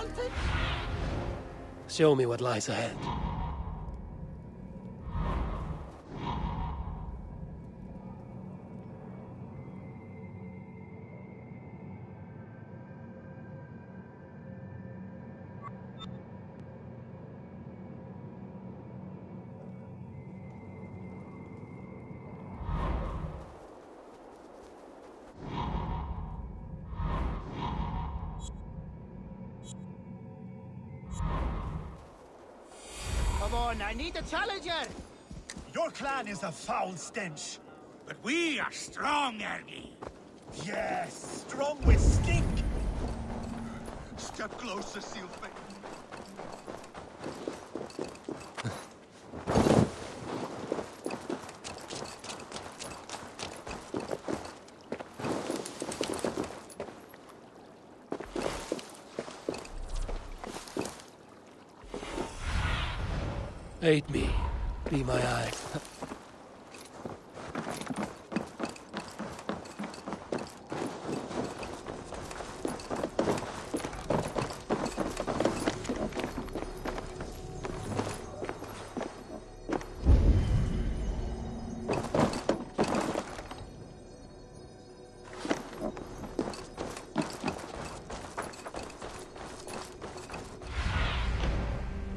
advantage? Show me what lies ahead. Come on, I need a challenger! Your clan is a foul stench. But we are strong, Ergi. Yes, strong with stink. Step closer, Sealfate. Aid me. Be my eyes.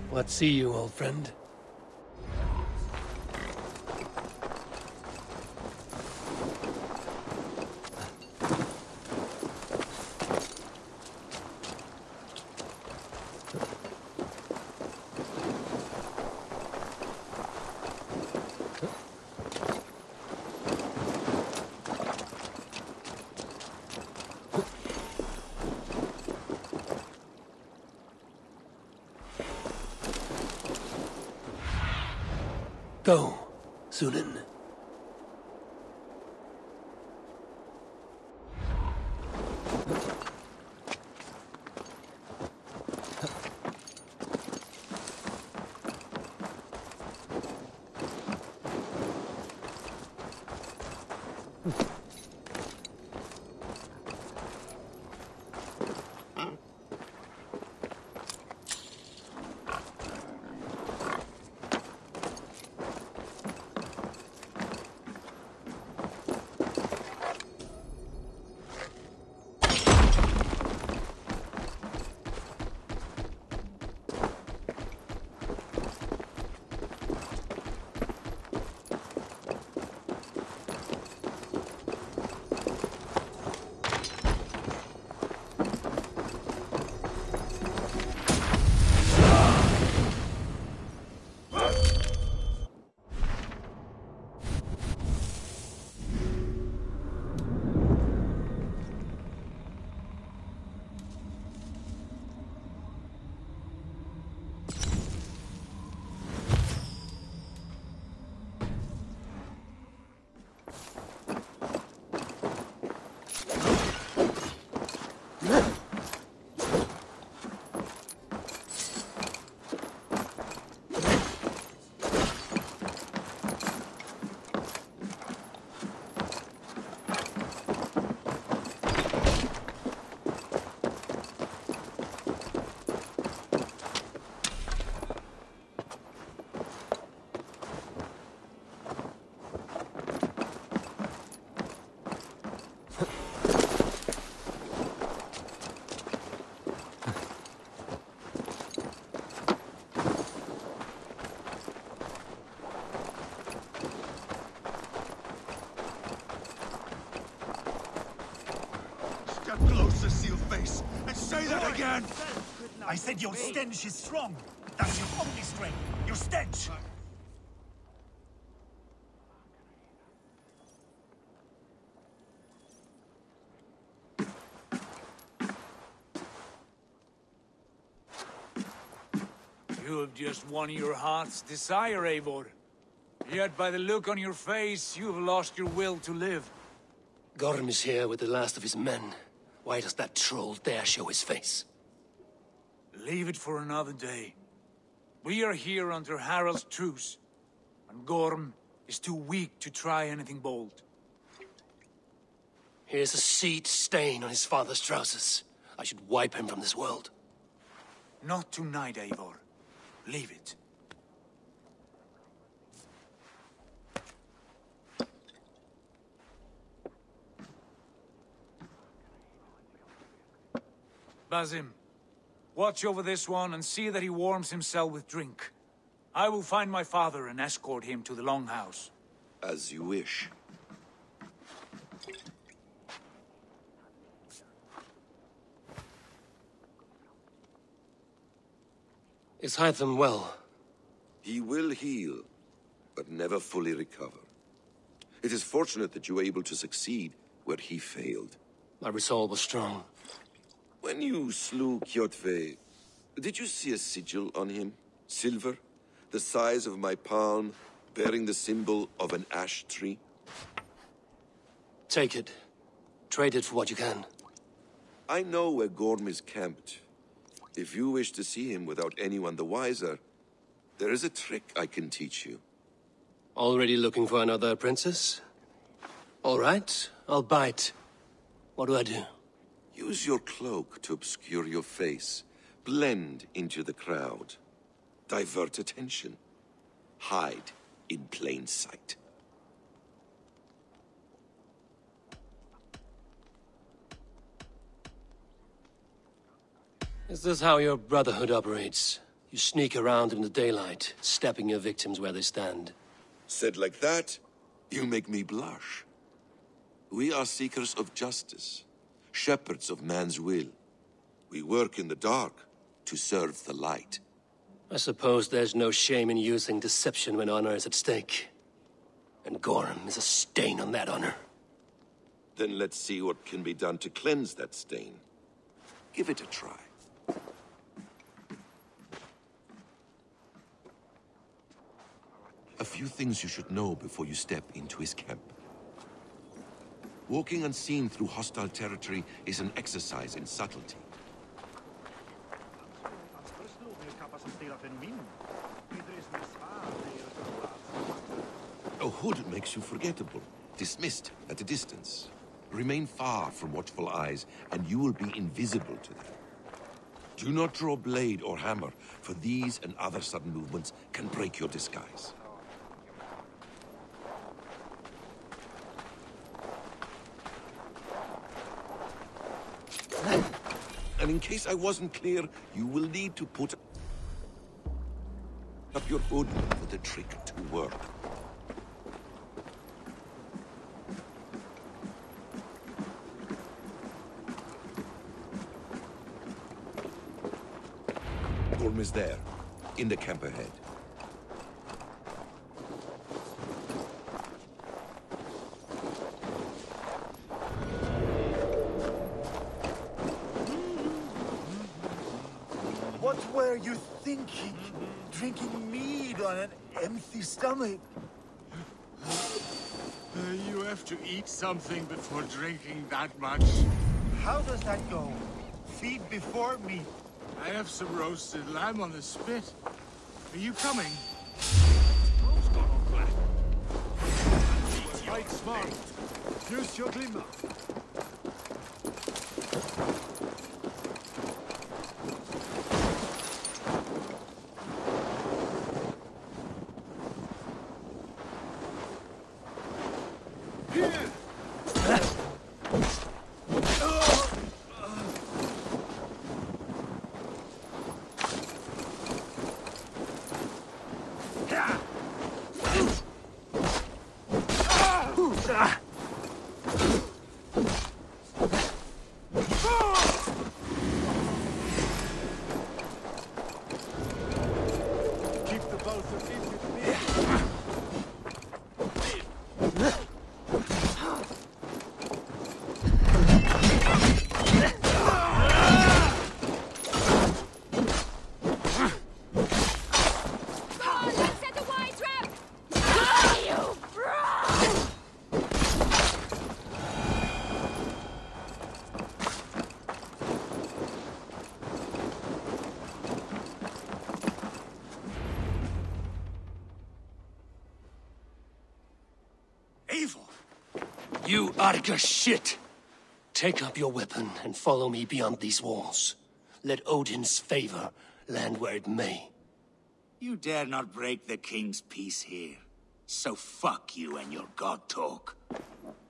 What see you, old friend? Go, Sunan. Step closer, Sealface, and say that again! I said your stench is strong. That's your only strength. Your stench. You have just won your heart's desire, Eivor. Yet by the look on your face, you have lost your will to live. Gorm is here with the last of his men. Why does that troll dare show his face? Leave it for another day. We are here under Harald's truce, and Gorm is too weak to try anything bold. Here's a seed stain on his father's trousers. I should wipe him from this world. Not tonight, Eivor. Leave it. Basim, watch over this one and see that he warms himself with drink. I will find my father and escort him to the Longhouse. As you wish. Is Hytham well? He will heal, but never fully recover. It is fortunate that you were able to succeed where he failed. My resolve was strong. When you slew Kjotve, did you see a sigil on him? Silver? The size of my palm, bearing the symbol of an ash tree? Take it. Trade it for what you can. I know where Gorm is camped. If you wish to see him without anyone the wiser, there is a trick I can teach you. Already looking for another princess? All right, I'll bite. What do I do? Use your cloak to obscure your face. Blend into the crowd. Divert attention. Hide in plain sight. Is this how your brotherhood operates? You sneak around in the daylight, stepping your victims where they stand. Said like that, you make me blush. We are seekers of justice, shepherds of man's will. We work in the dark to serve the light. I suppose there's no shame in using deception when honor is at stake. And Gorm is a stain on that honor. Then let's see what can be done to cleanse that stain. Give it a try. A few things you should know before you step into his camp. Walking unseen through hostile territory is an exercise in subtlety. A hood makes you forgettable, dismissed at a distance. Remain far from watchful eyes, and you will be invisible to them. Do not draw blade or hammer, for these and other sudden movements can break your disguise. And in case I wasn't clear, you will need to put up your hood for the trick to work. Gorm is there, in the camp ahead. What were you thinking? Drinking mead on an empty stomach? You have to eat something before drinking that much. How does that go? Feed before meat. I have some roasted lamb on the spit. Are you coming? Fight smart. Use your glimmer. You Arga shit! Take up your weapon and follow me beyond these walls. let Odin's favor land where it may. You dare not break the king's peace here. So fuck you and your god talk.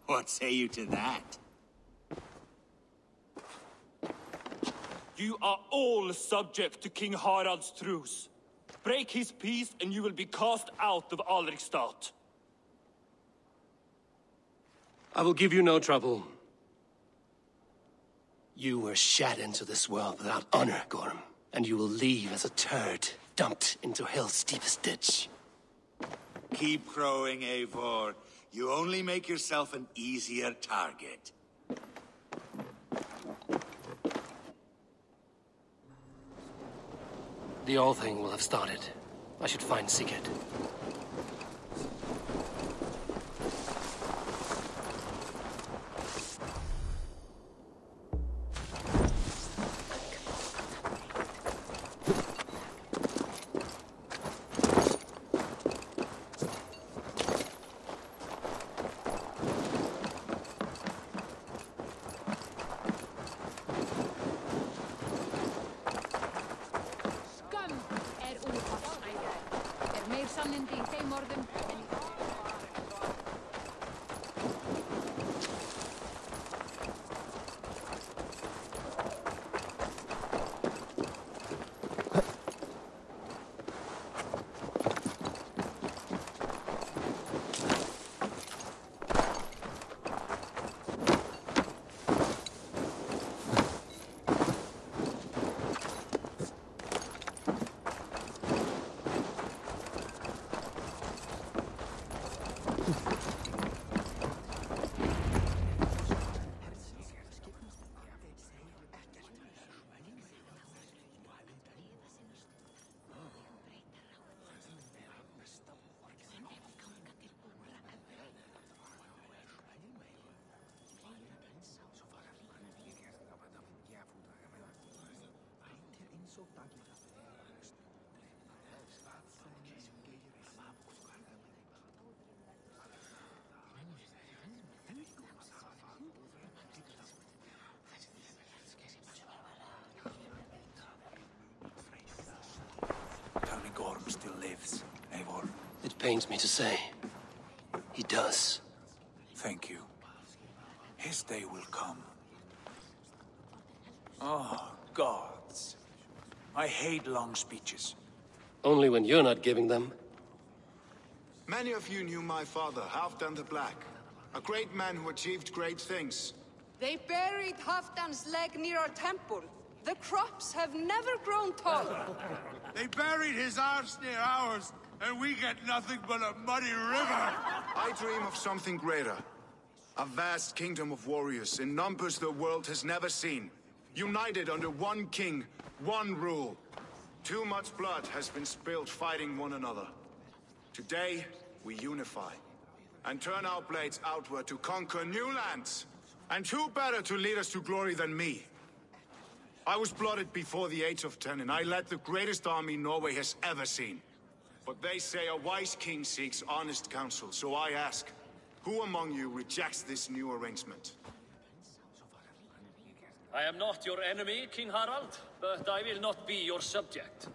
What say you to that? You are all subject to King Harald's truce. Break his peace and you will be cast out of Alrikstad. I will give you no trouble. You were shat into this world without honor, Gorm, and you will leave as a turd dumped into hell's deepest ditch. Keep crowing, Eivor. You only make yourself an easier target. The All-Thing will have started. I should find Sigurd. Tell me Gorm still lives, Eivor. It pains me to say. He does. Thank you. His day will come. Oh, gods. I hate long speeches. Only when you're not giving them. Many of you knew my father, Halfdan the Black. A great man who achieved great things. They buried Halfdan's leg near our temple. The crops have never grown tall. They buried his arse near ours, and we get nothing but a muddy river. I dream of something greater. A vast kingdom of warriors in numbers the world has never seen. United under one king, one rule. Too much blood has been spilled fighting one another. Today, we unify. And turn our blades outward to conquer new lands. And who better to lead us to glory than me? I was blooded before the age of 10, and I led the greatest army Norway has ever seen. But they say a wise king seeks honest counsel, so I ask, who among you rejects this new arrangement? I am not your enemy, King Harald, but I will not be your subject.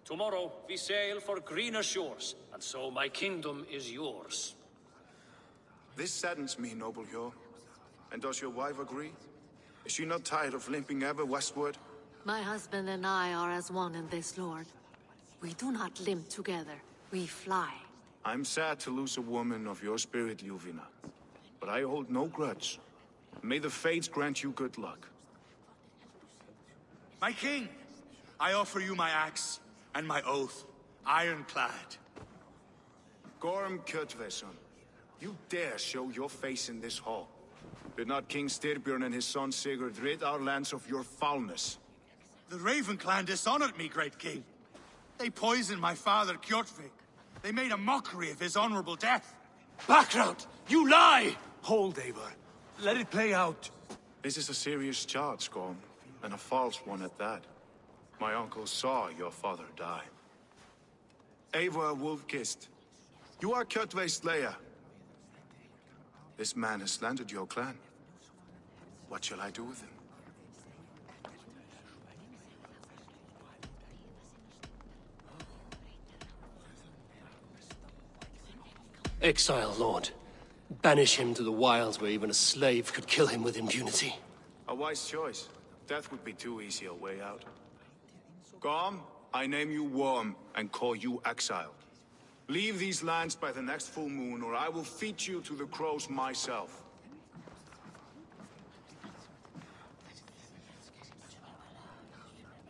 Tomorrow we sail for greener shores, and so my kingdom is yours. This saddens me, noble Hjor. And does your wife agree? Is she not tired of limping ever westward? My husband and I are as one in this, Lord. We do not limp together, we fly. I'm sad to lose a woman of your spirit, Yuvina. But I hold no grudge. May the fates grant you good luck. My king, I offer you my axe and my oath, ironclad. Gorm Kjotveson, you dare show your face in this hall. Did not King Styrbjörn and his son Sigurd rid our lands of your foulness? The Raven clan dishonored me, great king. They poisoned my father, Kjotve. They made a mockery of his honorable death. Background! You lie! Hold, Eivor. Let it play out. This is a serious charge, Gorm, and a false one at that. My uncle saw your father die. Eivor Wolf-Kissed, you are Kjotve's slayer. This man has slandered your clan. What shall I do with him? Exile, Lord. Banish him to the wilds where even a slave could kill him with impunity. A wise choice. Death would be too easy a way out. Gorm, I name you Worm and call you exile. Leave these lands by the next full moon, or I will feed you to the crows myself.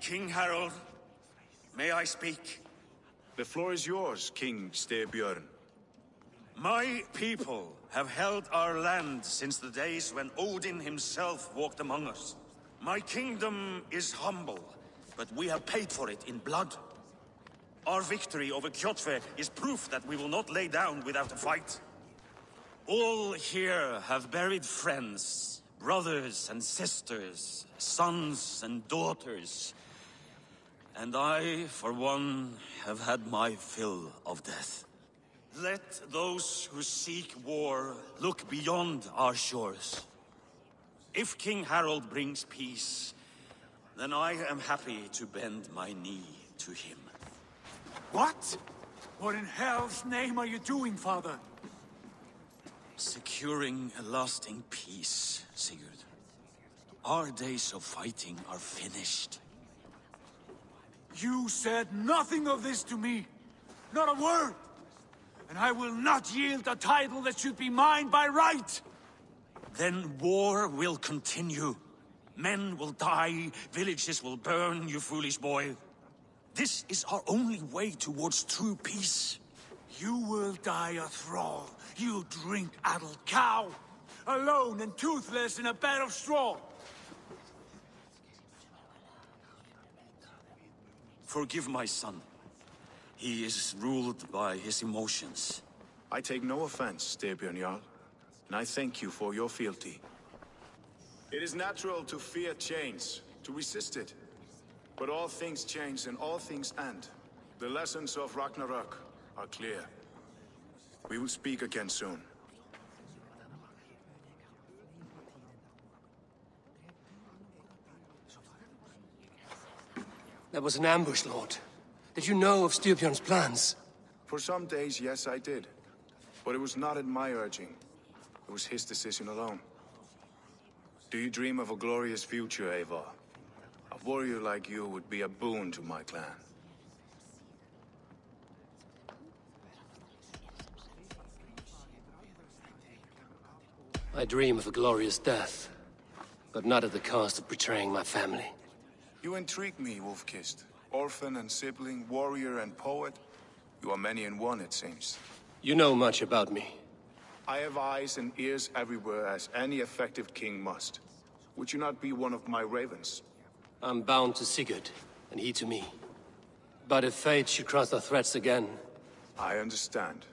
King Harold, may I speak? The floor is yours, King Styrbjörn. My people have held our land since the days when Odin himself walked among us. My kingdom is humble, but we have paid for it in blood. Our victory over Kjotve is proof that we will not lay down without a fight. All here have buried friends, brothers and sisters, sons and daughters. And I, for one, have had my fill of death. Let those who seek war look beyond our shores. If King Harold brings peace, then I am happy to bend my knee to him. What? What in hell's name are you doing, father? Securing a lasting peace, Sigurd. Our days of fighting are finished. You said nothing of this to me. Not a word. And I will not yield a title that should be mine by right. Then war will continue. Men will die, villages will burn, you foolish boy. This is our only way towards true peace. You will die a thrall. You'll drink addled cow. Alone and toothless in a bed of straw. Forgive my son. He is ruled by his emotions. I take no offense, Styrbjörn Jarl, and I thank you for your fealty. It is natural to fear change, to resist it. But all things change and all things end. The lessons of Ragnarok are clear. We will speak again soon. That was an ambush, Lord. Did you know of Styrbjörn's plans? For some days, yes, I did. But it was not at my urging. It was his decision alone. Do you dream of a glorious future, Eivor? A warrior like you would be a boon to my clan. I dream of a glorious death, but not at the cost of betraying my family. You intrigue me, Wolf-Kissed. Orphan and sibling, warrior and poet. You are many in one, it seems. You know much about me. I have eyes and ears everywhere, as any effective king must. Would you not be one of my ravens? I'm bound to Sigurd, and he to me. But if fate should cross our threats again... I understand.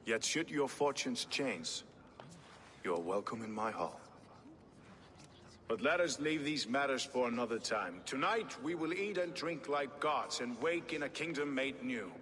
Yet should your fortunes change, you are welcome in my hall. But let us leave these matters for another time. Tonight, we will eat and drink like gods and wake in a kingdom made new.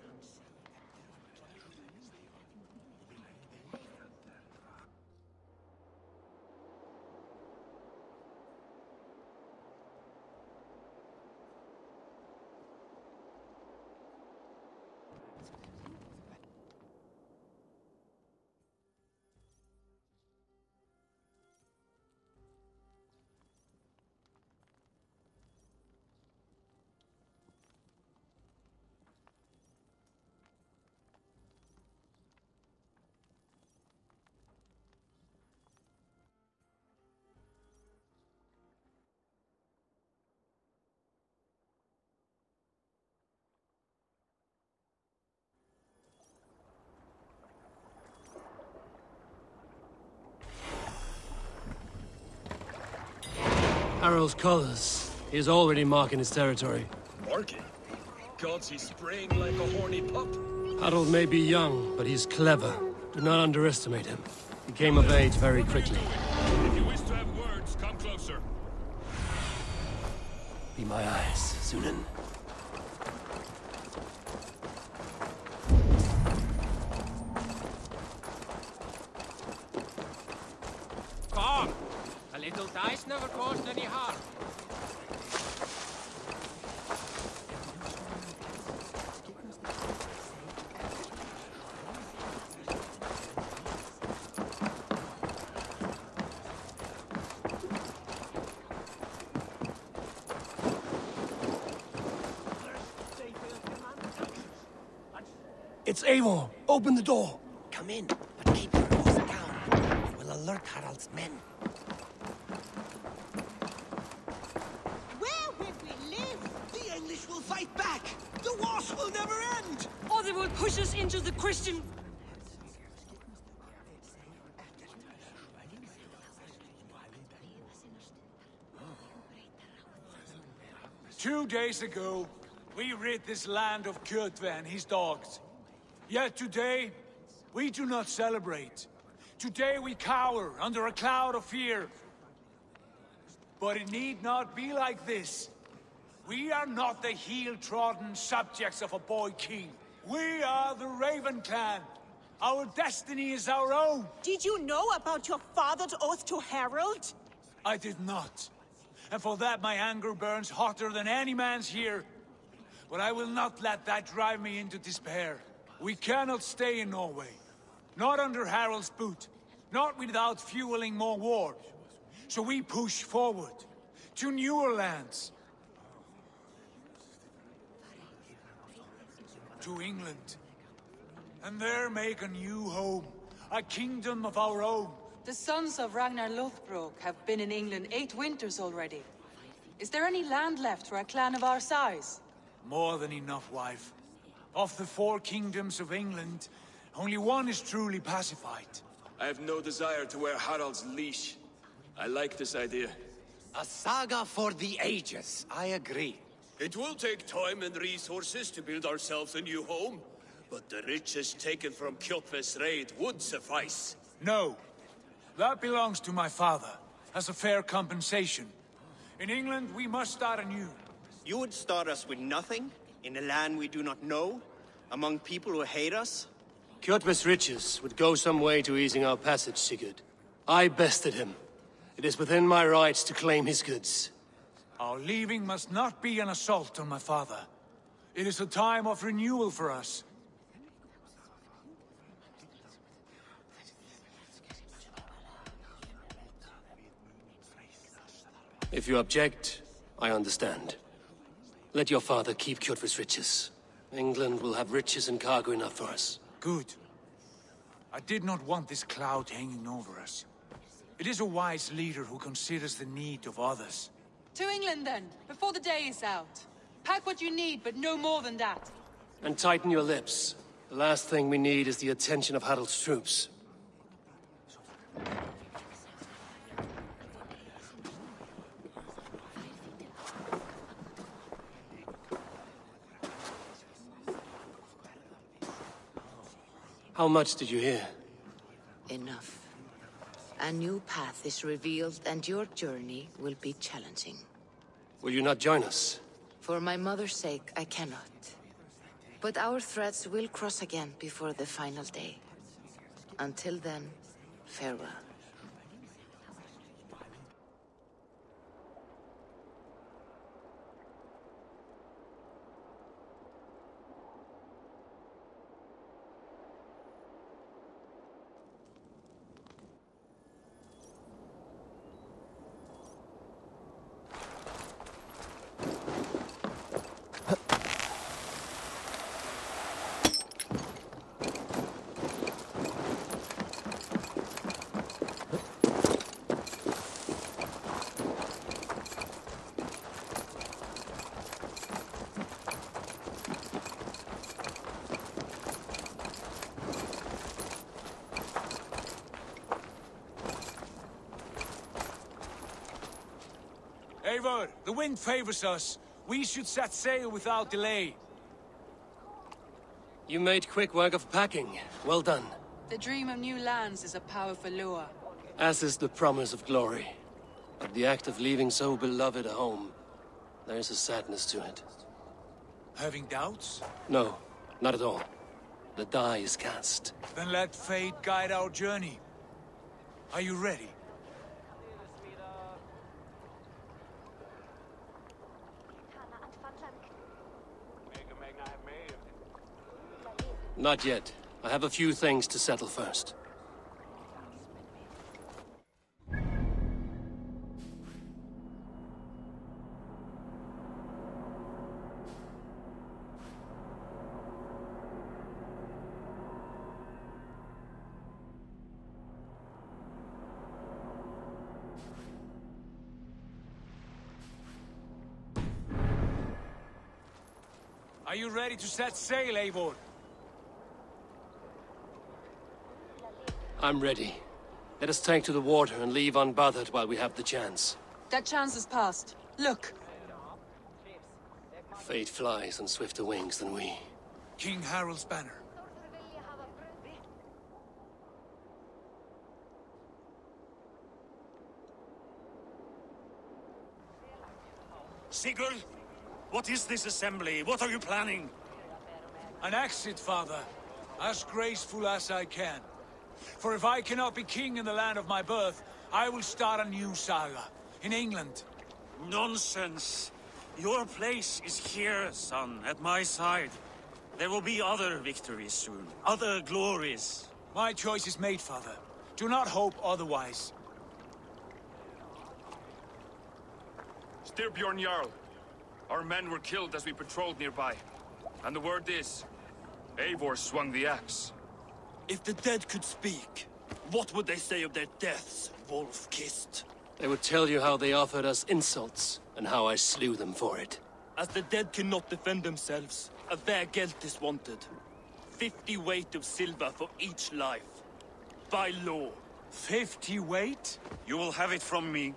Harold's colors. He is already marking his territory. Marking? Gods, he's spraying like a horny pup. Harold may be young, but he's clever. Do not underestimate him. He came of age very quickly. If you wish to have words, come closer. Be my eyes, Sunan. Come! A little dice never caused any harm. It's Eivor. Open the door. Come in, but keep your voice down. It will alert Harald's men. Where will we live? The English will fight back! The wars will never end! Or they will push us into the Christian... 2 days ago, we rid this land of Kjotve and his dogs. Yet today, we do not celebrate. Today we cower under a cloud of fear. But it need not be like this. We are not the heel-trodden subjects of a boy king. We are the Raven clan. Our destiny is our own. Did you know about your father's oath to Harald? I did not. And for that my anger burns hotter than any man's here. But I will not let that drive me into despair. We cannot stay in Norway. Not under Harald's boot. Not without fueling more war. So we push forward. To newer lands. To England. And there make a new home. A kingdom of our own. The sons of Ragnar Lothbrok have been in England 8 winters already. Is there any land left for a clan of our size? More than enough, wife. Of the 4 kingdoms of England, only one is truly pacified. I have no desire to wear Harald's leash. I like this idea. A saga for the ages, I agree. It will take time and resources to build ourselves a new home, but the riches taken from Kjotve's raid would suffice. No. That belongs to my father, as a fair compensation. In England, we must start anew. You would start us with nothing? In a land we do not know? Among people who hate us? Kjotve's riches would go some way to easing our passage, Sigurd. I bested him. It is within my rights to claim his goods. Our leaving must not be an assault on my father. It is a time of renewal for us. If you object, I understand. Let your father keep Kjotve's riches. England will have riches and cargo enough for us. Good. I did not want this cloud hanging over us. It is a wise leader who considers the need of others. To England then, before the day is out. Pack what you need, but no more than that. And tighten your lips. The last thing we need is the attention of Harald's troops. How much did you hear? Enough. A new path is revealed, and your journey will be challenging. Will you not join us? For my mother's sake, I cannot. But our threads will cross again before the final day. Until then, farewell. Eivor, the wind favors us. We should set sail without delay. You made quick work of packing. Well done. The dream of new lands is a powerful lure. As is the promise of glory. But the act of leaving so beloved a home, there is a sadness to it. Having doubts? No, not at all. The die is cast. Then let fate guide our journey. Are you ready? Not yet. I have a few things to settle first. Are you ready to set sail, Eivor? I'm ready. Let us take to the water and leave unbothered while we have the chance. That chance is past. Look. Fate flies on swifter wings than we. King Harald's banner. Sigurd, what is this assembly? What are you planning? An exit, father. As graceful as I can. For if I cannot be king in the land of my birth, I will start a new saga. In England. Nonsense. Your place is here, son, at my side. There will be other victories soon. Other glories. My choice is made, father. Do not hope otherwise. Styrbjorn Jarl. Our men were killed as we patrolled nearby. And the word is, Eivor swung the axe. If the dead could speak, what would they say of their deaths, wolf-kissed? They would tell you how they offered us insults, and how I slew them for it. As the dead cannot defend themselves, a vergelt is wanted. 50 weight of silver for each life. By law. 50 weight? You will have it from me.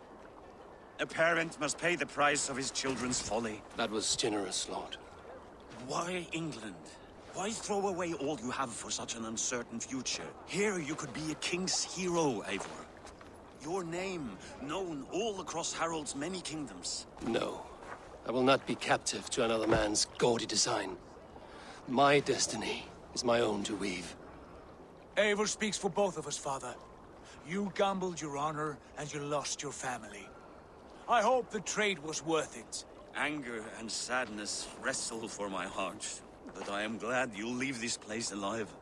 A parent must pay the price of his children's folly. That was generous, Lord. Why England? Why throw away all you have for such an uncertain future? Here you could be a king's hero, Eivor. Your name known all across Harald's many kingdoms. No. I will not be captive to another man's gaudy design. My destiny is my own to weave. Eivor speaks for both of us, father. You gambled your honor, and you lost your family. I hope the trade was worth it. Anger and sadness wrestle for my heart. But I am glad you'll leave this place alive.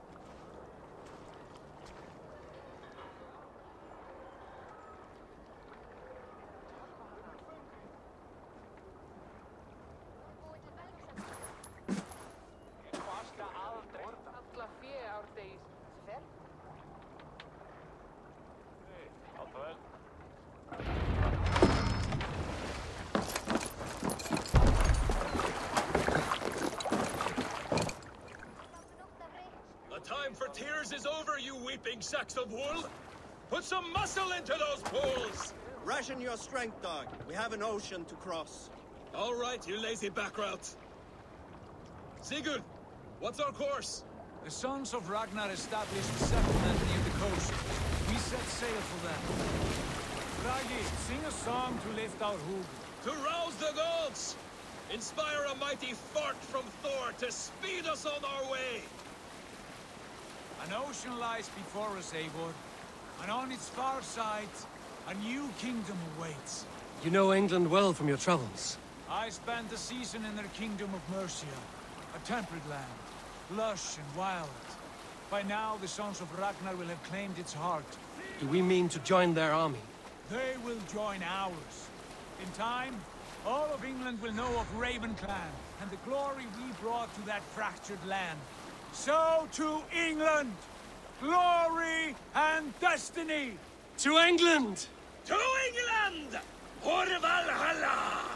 Is over, you weeping sacks of wool! Put some muscle into those poles! Ration your strength, dog. We have an ocean to cross. All right, you lazy backrout. Sigurd, what's our course? The sons of Ragnar established a settlement near the coast. We set sail for them. Bragi, sing a song to lift our hood. To rouse the gods! Inspire a mighty fart from Thor to speed us on our way! An ocean lies before us, Eivor, and on its far side, a new kingdom awaits. You know England well from your travels. I spent a season in their kingdom of Mercia, a temperate land, lush and wild. By now, the sons of Ragnar will have claimed its heart. Do we mean to join their army? They will join ours. In time, all of England will know of Raven Clan, and the glory we brought to that fractured land. So to England! Glory and destiny! To England! To England! For Valhalla!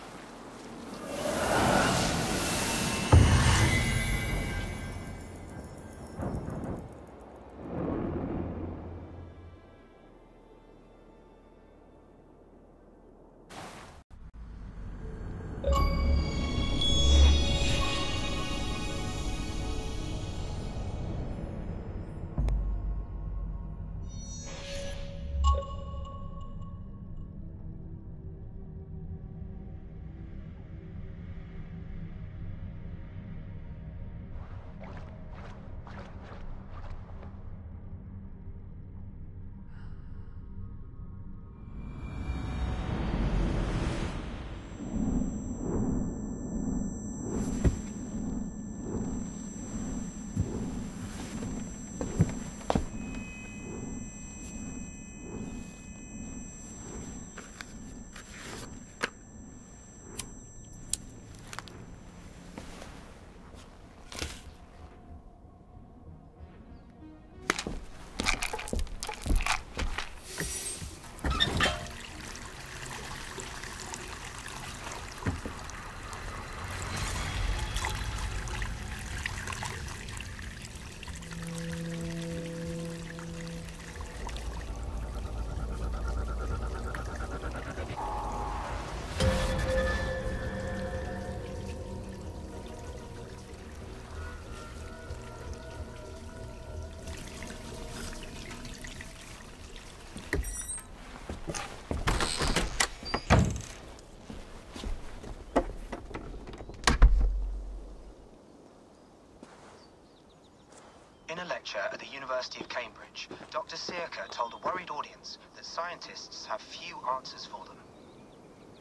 In a lecture at the University of Cambridge, Dr. Circa told a worried audience that scientists have few answers for them.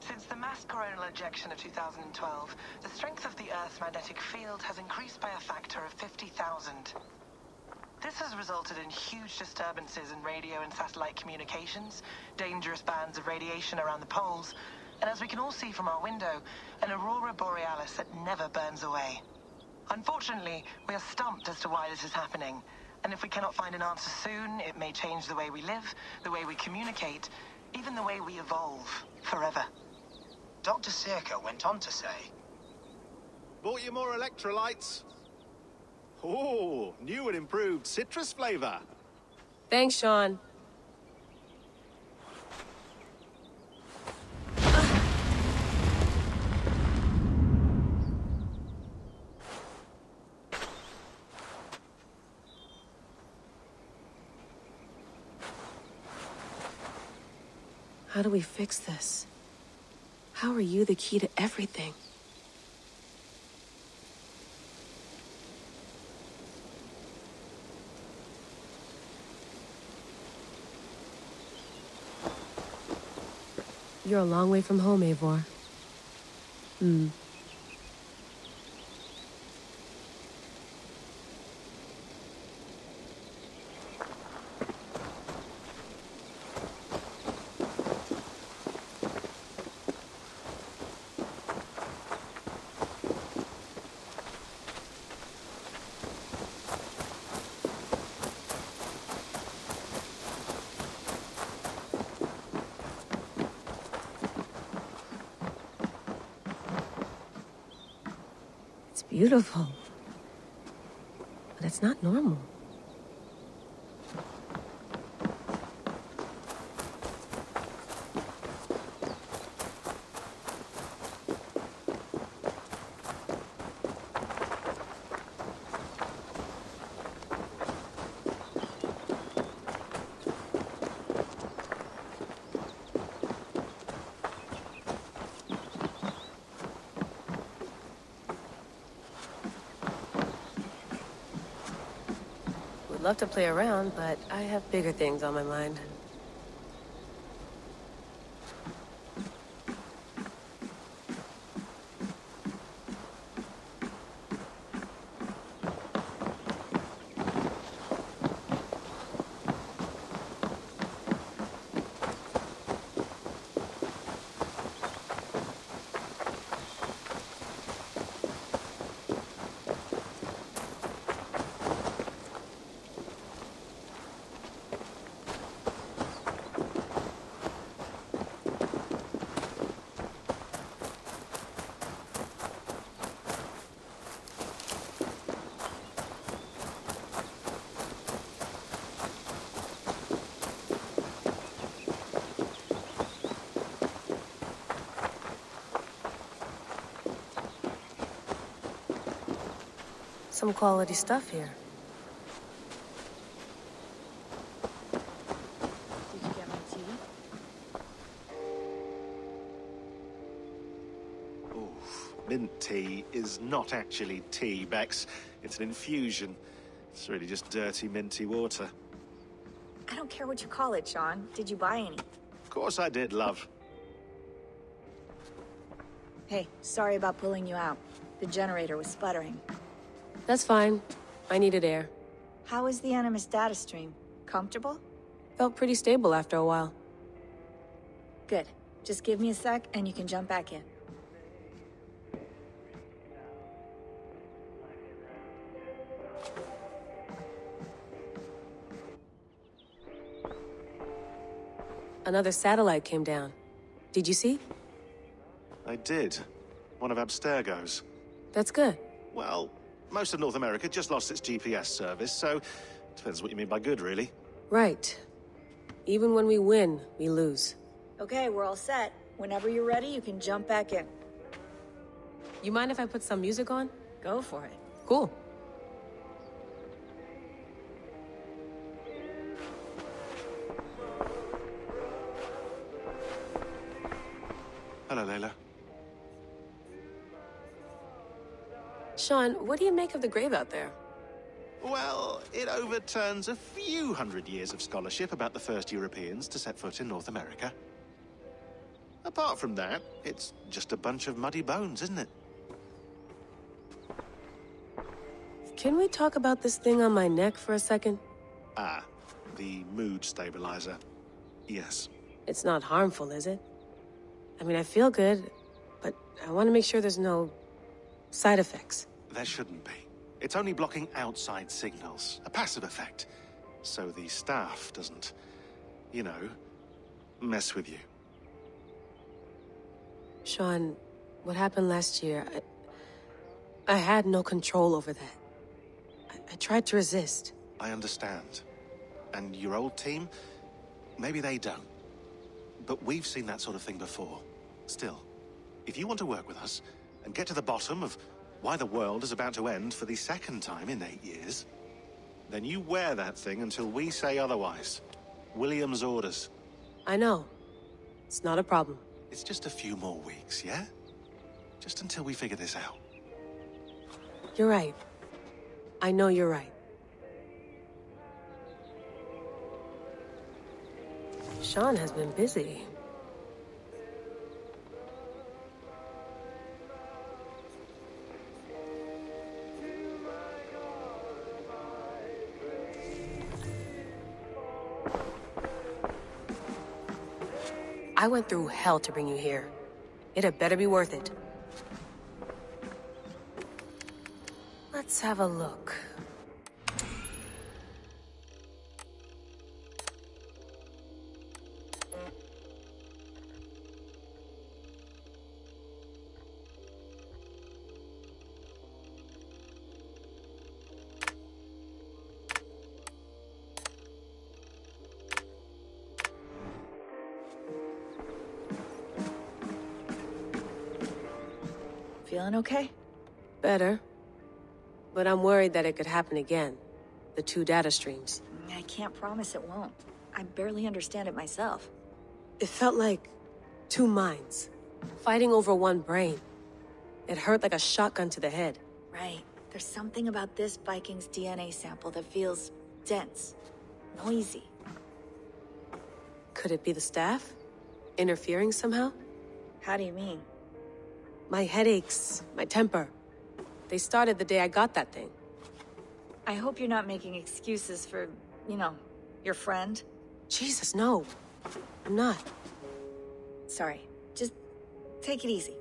Since the mass coronal ejection of 2012, the strength of the Earth's magnetic field has increased by a factor of 50,000. This has resulted in huge disturbances in radio and satellite communications, dangerous bands of radiation around the poles, and as we can all see from our window, an aurora borealis that never burns away. Unfortunately, we are stumped as to why this is happening, and if we cannot find an answer soon, it may change the way we live, the way we communicate, even the way we evolve, forever. Dr. Circa went on to say, Bought you more electrolytes? Oh, new and improved citrus flavor. Thanks, Sean. How do we fix this? How are you the key to everything? You're a long way from home, Eivor. It's beautiful. But it's not normal. Love to play around, but I have bigger things on my mind. Some quality stuff here. Did you get my tea? Oof. Mint tea is not actually tea, Bex. It's an infusion. It's really just dirty, minty water. I don't care what you call it, Sean. Did you buy any? Of course I did, love. Hey, sorry about pulling you out. The generator was sputtering. That's fine. I needed air. How is the Animus data stream? Comfortable? Felt pretty stable after a while. Good. Just give me a sec and you can jump back in. Another satellite came down. Did you see? I did. One of Abstergo's. That's good. Well, most of North America just lost its GPS service, so depends what you mean by good, really. Right. Even when we win, we lose. Okay, we're all set. Whenever you're ready, you can jump back in. You mind if I put some music on? Go for it. Cool. Hello, Layla. Sean, what do you make of the grave out there? Well, it overturns a few hundred years of scholarship about the first Europeans to set foot in North America. Apart from that, it's just a bunch of muddy bones, isn't it? Can we talk about this thing on my neck for a second? Ah, the mood stabilizer. Yes. It's not harmful, is it? I mean, I feel good, but I want to make sure there's no side effects. There shouldn't be. It's only blocking outside signals, a passive effect. So the staff doesn't, you know, mess with you. Sean, what happened last year, I had no control over that. I tried to resist. I understand. And your old team, maybe they don't. But we've seen that sort of thing before. Still, if you want to work with us and get to the bottom of why the world is about to end for the second time in 8 years, then you wear that thing until we say otherwise. William's orders. I know. It's not a problem. It's just a few more weeks, yeah? Just until we figure this out. You're right. I know you're right. Sean has been busy. I went through hell to bring you here. It had better be worth it. Let's have a look. Feeling okay? Better. But I'm worried that it could happen again. The 2 data streams. I can't promise it won't. I barely understand it myself. It felt like 2 minds, fighting over 1 brain. It hurt like a shotgun to the head. Right. There's something about this Viking's DNA sample that feels dense, noisy. Could it be the staff? Interfering somehow? How do you mean? My headaches, my temper. They started the day I got that thing. I hope you're not making excuses for, you know, your friend. Jesus, no. I'm not. Sorry. Just take it easy.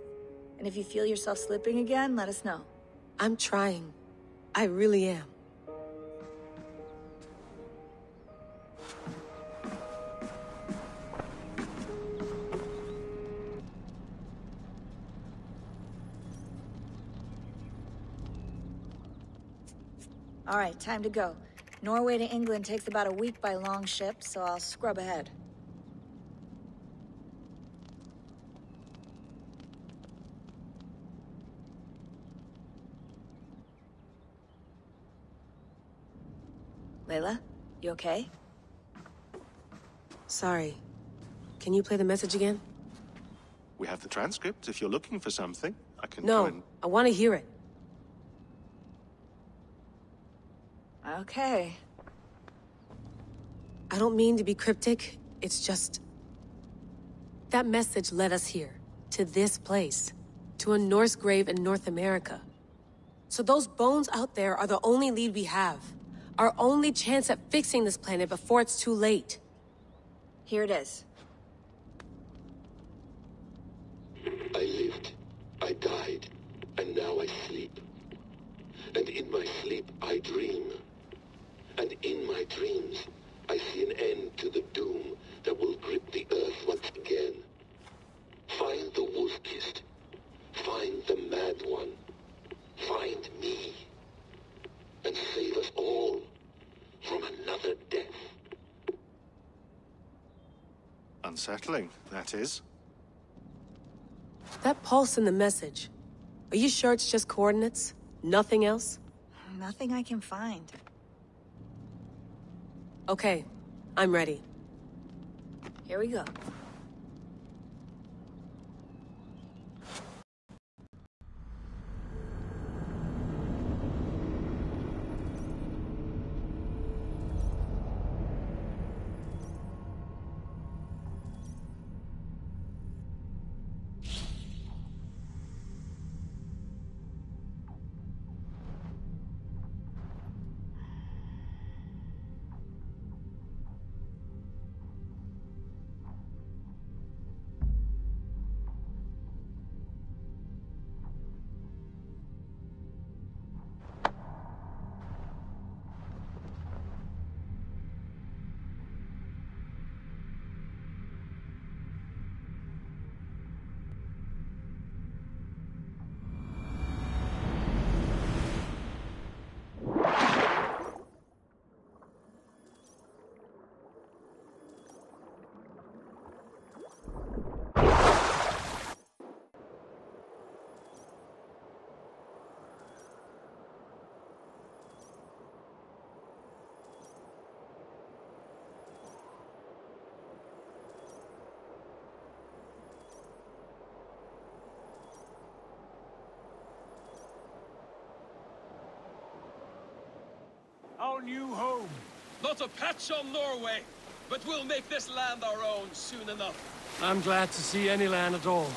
And if you feel yourself slipping again, let us know. I'm trying. I really am. All right, time to go. Norway to England takes about a week by long ship, so I'll scrub ahead. Layla, you okay? Sorry. Can you play the message again? We have the transcript. If you're looking for something, I can No, go and... I want to hear it. Okay. I don't mean to be cryptic. It's just... that message led us here. To this place. To a Norse grave in North America. So those bones out there are the only lead we have. Our only chance at fixing this planet before it's too late. Here it is. I lived, I died, and now I sleep. And in my sleep I dream. And in my dreams, I see an end to the doom that will grip the earth once again. Find the wolf-kissed. Find the mad one. Find me. And save us all from another death. Unsettling, that is. That pulse in the message. Are you sure it's just coordinates? Nothing else? Nothing I can find. Okay, I'm ready. Here we go. our new home. Not a patch on Norway, but we'll make this land our own soon enough. I'm glad to see any land at all.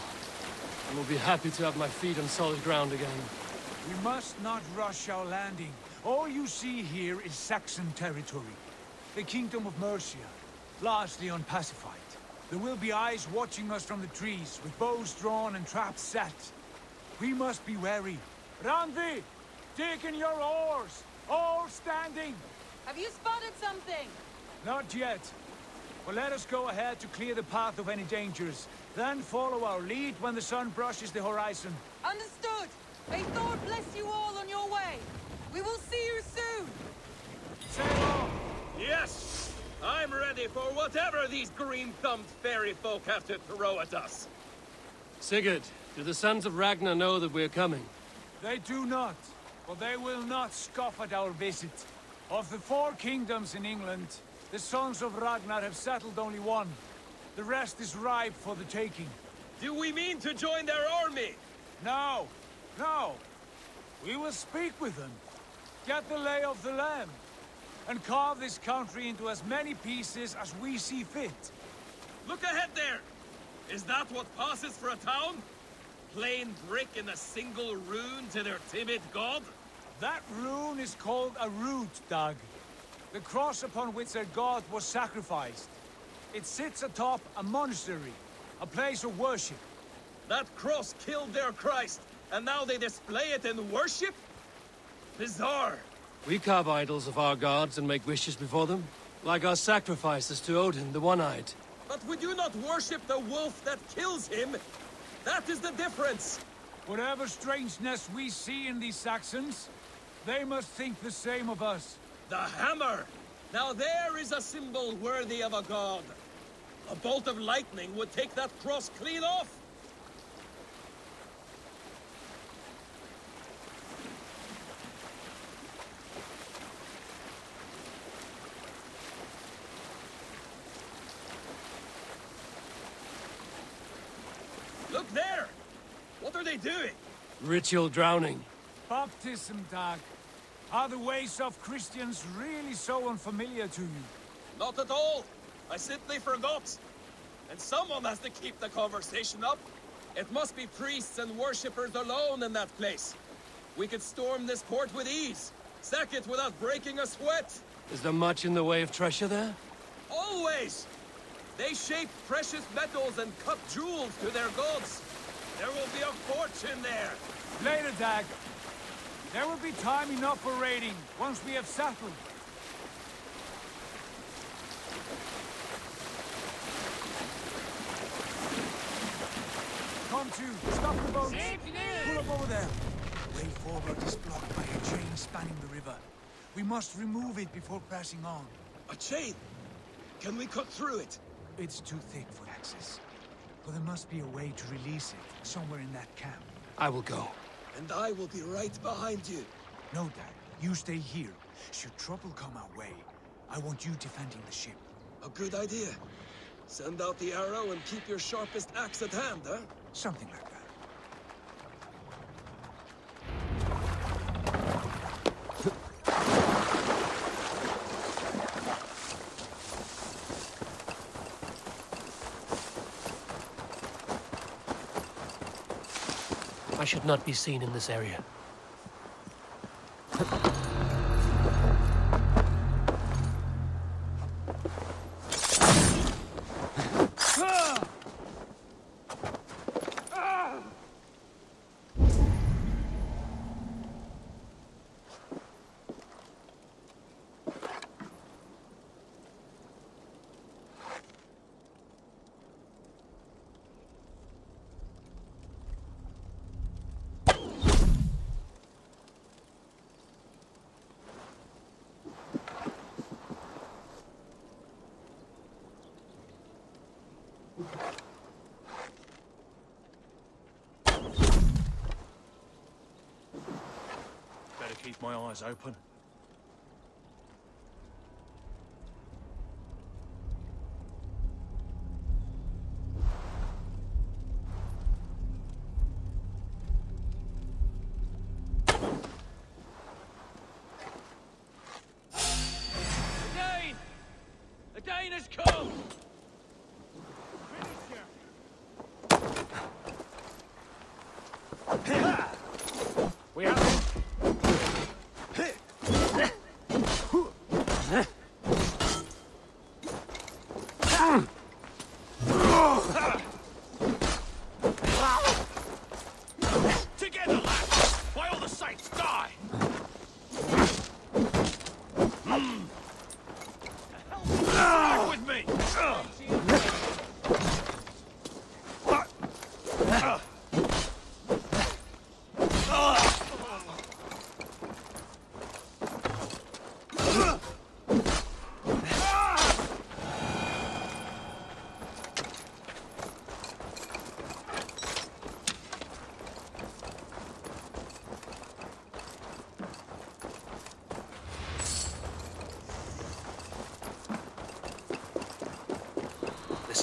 I will be happy to have my feet on solid ground again. We must not rush our landing. All you see here is Saxon territory. The Kingdom of Mercia, largely unpacified. There will be eyes watching us from the trees, with bows drawn and traps set. We must be wary. Randvi! Dig in your oars! All standing! Have you spotted something? Not yet. But let us go ahead to clear the path of any dangers. Then follow our lead when the sun brushes the horizon. Understood! May Thor bless you all on your way! We will see you soon! Sail on! Yes! I'm ready for whatever these green-thumbed fairy folk have to throw at us. Sigurd, do the sons of Ragnar know that we're coming? They do not, but they will not scoff at our visit. Of the 4 kingdoms in England, the sons of Ragnar have settled only one. The rest is ripe for the taking. Do we mean to join their army? No, no. We will speak with them, get the lay of the land, and carve this country into as many pieces as we see fit. Look ahead there! Is that what passes for a town? Plain brick in a single rune to their timid god? That rune is called a root, Dag. The cross upon which their god was sacrificed. It sits atop a monastery, a place of worship. That cross killed their Christ, and now they display it in worship? Bizarre. We carve idols of our gods and make wishes before them, like our sacrifices to Odin, the One-Eyed. But we do not worship the wolf that kills him. That is the difference. Whatever strangeness we see in these Saxons, they must think the same of us. The hammer! Now there is a symbol worthy of a god. A bolt of lightning would take that cross clean off. Look there! What are they doing? Ritual drowning. Baptism, Dag. Are the ways of Christians really so unfamiliar to you? Not at all. I simply forgot. And someone has to keep the conversation up. It must be priests and worshippers alone in that place. We could storm this port with ease. Sack it without breaking a sweat. Is there much in the way of treasure there? Always! They shape precious metals and cut jewels to their gods. There will be a fortune there. Later, Dag. There will be time enough for raiding, once we have settled. Come to, stop the boat. Pull up over there. Way forward is blocked by a chain spanning the river. We must remove it before pressing on. A chain? Can we cut through it? It's too thick for access. But there must be a way to release it, somewhere in that camp. I will go. And I will be right behind you. No, Dad. You stay here. Should trouble come our way, I want you defending the ship. A good idea. Send out the arrow and keep your sharpest axe at hand, huh? Something like that. I should not be seen in this area. Better keep my eyes open.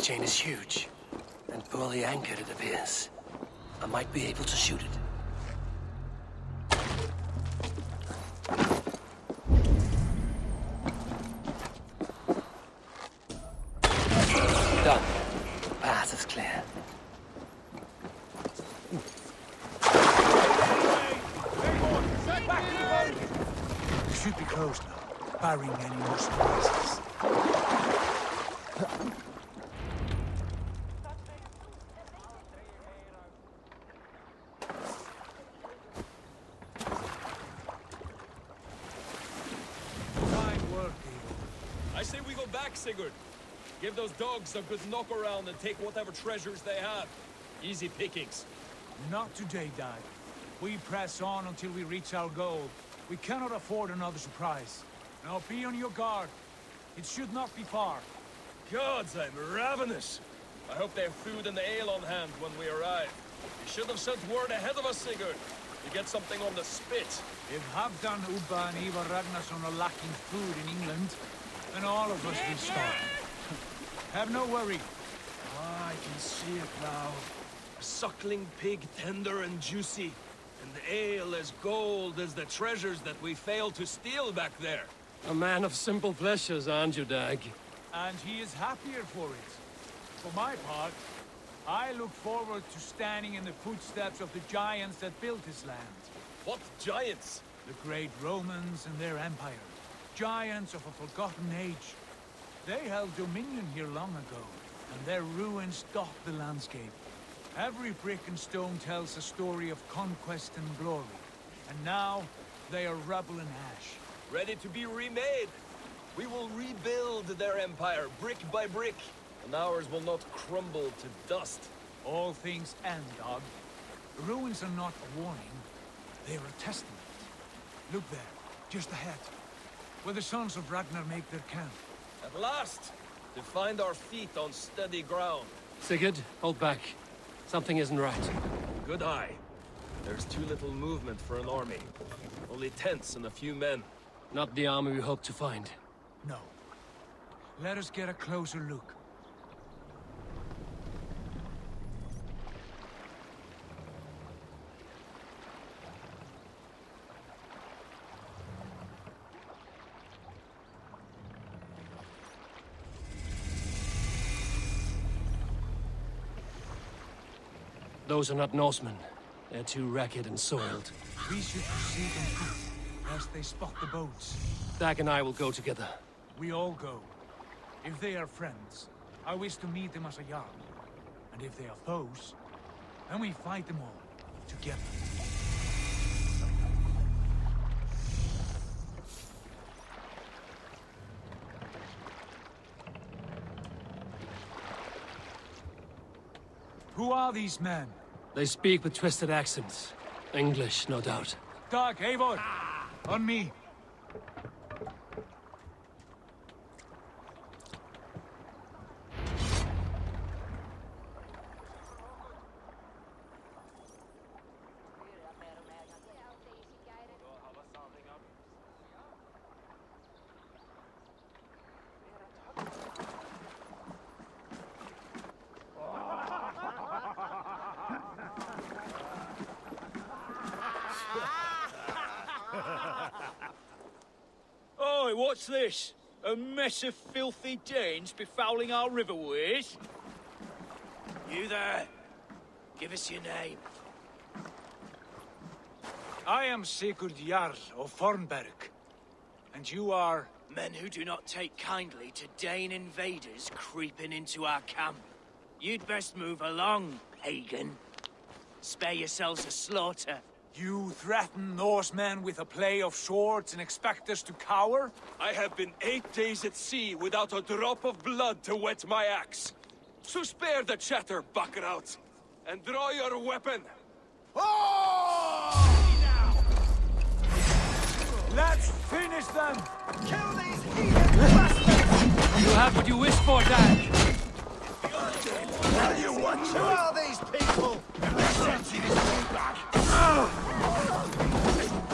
chain is huge, and poorly anchored it appears. I might be able to shoot it. Done. Path is clear. We should be close now, barring any more surprises. I say we go back, Sigurd. Give those dogs a good knock around and take whatever treasures they have. Easy pickings. Not today, Dad. We press on until we reach our goal. We cannot afford another surprise. Now be on your guard. It should not be far. Gods, I'm ravenous. I hope they have food and ale on hand when we arrive. You should have sent word ahead of us, Sigurd. To get something on the spit. If Halfdan, Ubba and Ivar Ragnarsson are lacking food in England, then all of us will starve. Have no worry. Ah, I can see it now. A suckling pig, tender and juicy. And the ale as gold as the treasures that we failed to steal back there. A man of simple pleasures, aren't you, Dag? And he is happier for it. For my part, I look forward to standing in the footsteps of the giants that built this land. What giants? The great Romans and their empire. Giants of a forgotten age. They held dominion here long ago, and their ruins dot the landscape. Every brick and stone tells a story of conquest and glory. And now, they are rubble and ash. Ready to be remade. We will rebuild their empire, brick by brick. And ours will not crumble to dust. All things end, dog. The ruins are not a warning. They are a testament. Look there, just ahead. Where the sons of Ragnar make their camp. At last! To find our feet on steady ground. Sigurd, hold back. Something isn't right. Good eye. There's too little movement for an army. Only tents and a few men. Not the army we hoped to find. No. Let us get a closer look. Those are not Norsemen. They're too ragged and soiled. We should proceed on foot, lest they spot the boats. Dag and I will go together. We all go. If they are friends, I wish to meet them as a Jarl. And if they are foes, then we fight them all, together. Who are these men? They speak with twisted accents. English, no doubt. Dag, Eivor! On me! Oi, what's this? A mess of filthy Danes befouling our riverways? You there? Give us your name. I am Sigurd Jarl of Fornberg. And you are? Men who do not take kindly to Dane invaders creeping into our camp. You'd best move along, pagan. Spare yourselves a slaughter. You threaten Norsemen with a play of swords and expect us to cower? I have been 8 days at sea without a drop of blood to wet my axe. So spare the chatter, Buckerout, and draw your weapon. Let's finish them! Kill these heathen bastards! You have what you wish for, Dag! Tell you what, who are these people? Let's see this thing back!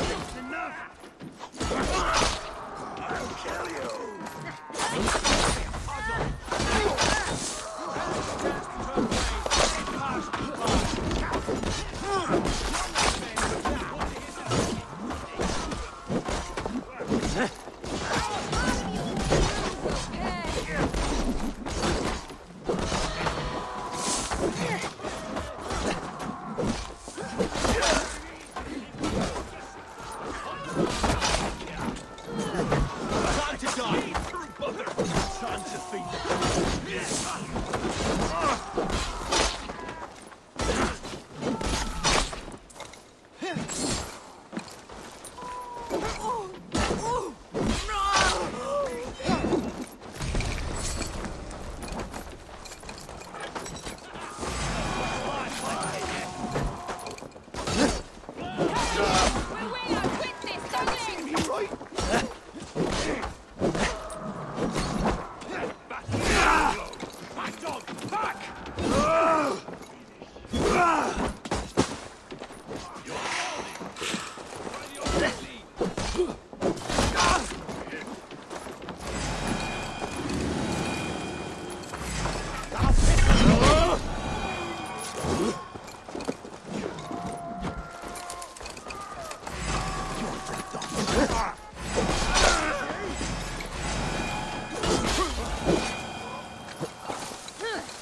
It's enough! I'll kill you!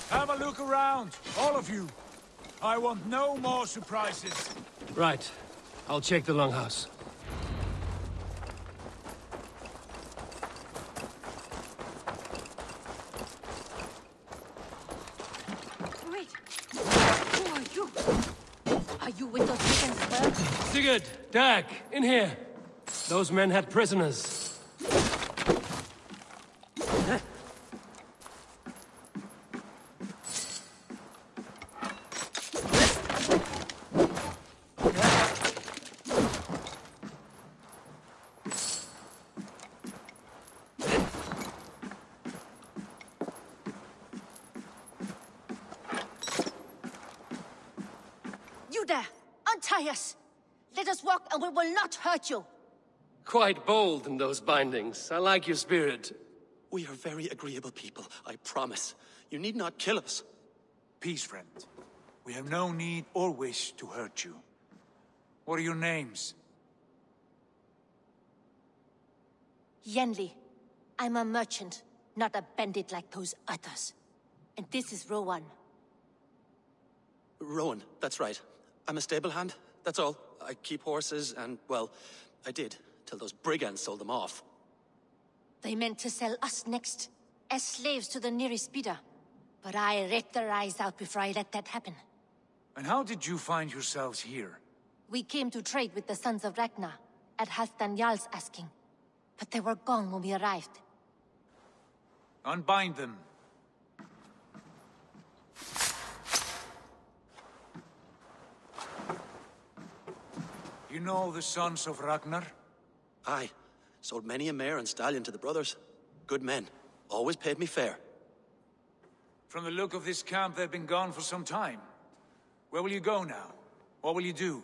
Have a look around, all of you. I want no more surprises. Right. I'll check the longhouse. Wait. Who are you? Are you with those chickens, sir? Sigurd! Dag! In here! Those men had prisoners. You there! Untie us! Let us walk and we will not hurt you! Quite bold in those bindings. I like your spirit. We are very agreeable people, I promise. You need not kill us. Peace, friend. We have no need or wish to hurt you. What are your names? Yenli. I'm a merchant, not a bandit like those others. And this is Rowan. Rowan, that's right. I'm a stable hand, that's all. I keep horses and, well, I did, till those brigands sold them off. They meant to sell us next, as slaves to the nearest bidder. But I ripped their eyes out before I let that happen. And how did you find yourselves here? We came to trade with the Sons of Ragnar, at Halfdan Jarl's asking. But they were gone when we arrived. Unbind them. You know the Sons of Ragnar? Aye. Sold many a mare and stallion to the brothers. Good men. Always paid me fair. From the look of this camp, they've been gone for some time. Where will you go now? What will you do?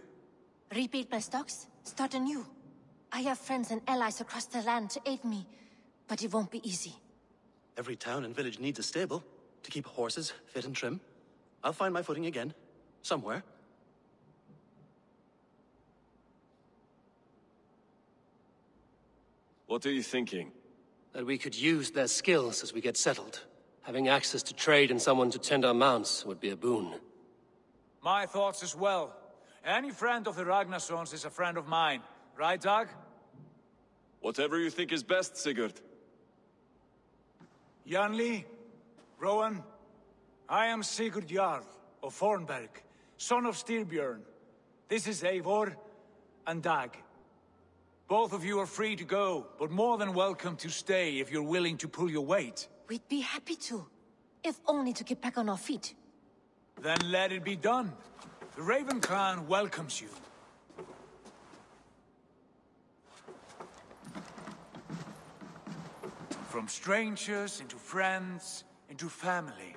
Rebuild my stocks, start anew. I have friends and allies across the land to aid me, but it won't be easy. Every town and village needs a stable to keep horses fit and trim. I'll find my footing again. Somewhere. What are you thinking? That we could use their skills as we get settled. Having access to trade and someone to tend our mounts would be a boon. My thoughts as well. Any friend of the Ragnarsons is a friend of mine. Right, Dag? Whatever you think is best, Sigurd. Janli, Rowan, I am Sigurd Jarl of Fornberg, son of Styrbjörn. This is Eivor and Dag. Both of you are free to go, but more than welcome to stay if you're willing to pull your weight. We'd be happy to, if only to get back on our feet. Then let it be done. The Raven Clan welcomes you. From strangers, into friends, into family.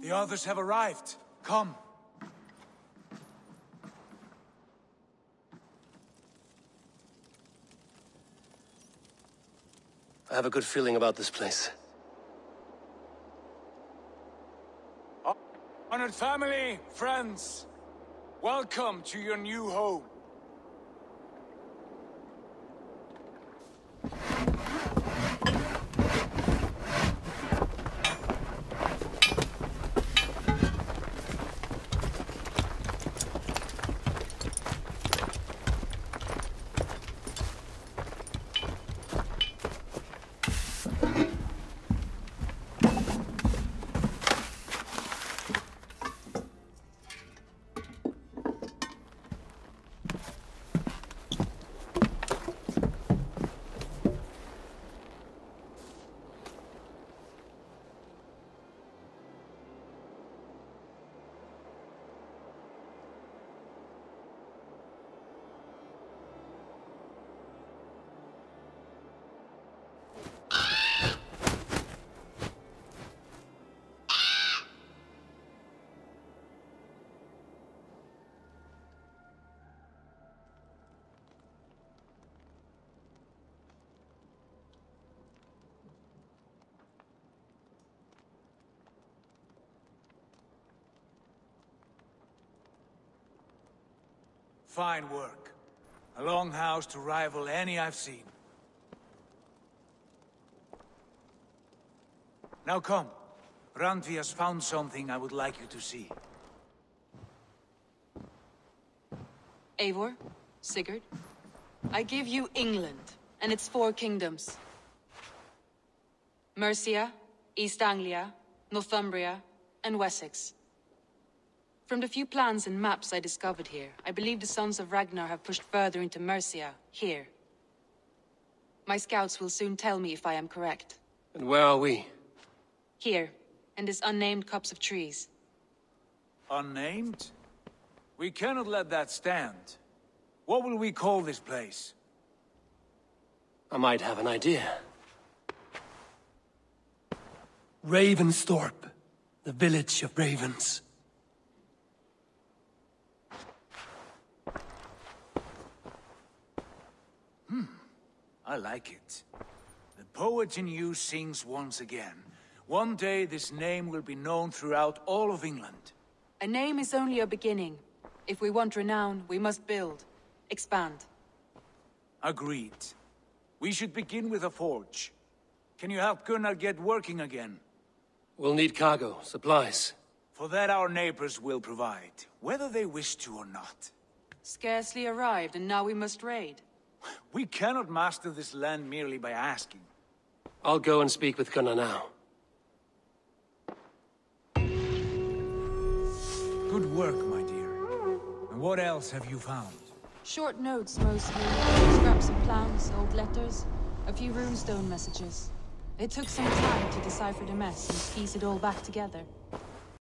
The others have arrived. Come. I have a good feeling about this place. Honored family, friends, welcome to your new home. Fine work. A longhouse to rival any I've seen. Now come. Randvi has found something I would like you to see. Eivor, Sigurd, I give you England and its 4 kingdoms. Mercia, East Anglia, Northumbria, and Wessex. From the few plans and maps I discovered here, I believe the Sons of Ragnar have pushed further into Mercia, here. My scouts will soon tell me if I am correct. And where are we? Here, in this unnamed copse of trees. Unnamed? We cannot let that stand. What will we call this place? I might have an idea. Ravensthorpe, the village of ravens. I like it. The poet in you sings once again. One day this name will be known throughout all of England. A name is only a beginning. If we want renown, we must build. Expand. Agreed. We should begin with a forge. Can you help Gunnar get working again? We'll need cargo, supplies. For that our neighbors will provide, whether they wish to or not. Scarcely arrived, and now we must raid. We cannot master this land merely by asking. I'll go and speak with Gunnar now. Good work, my dear. And what else have you found? Short notes, mostly. Scraps of plans, old letters, a few runestone messages. It took some time to decipher the mess and piece it all back together.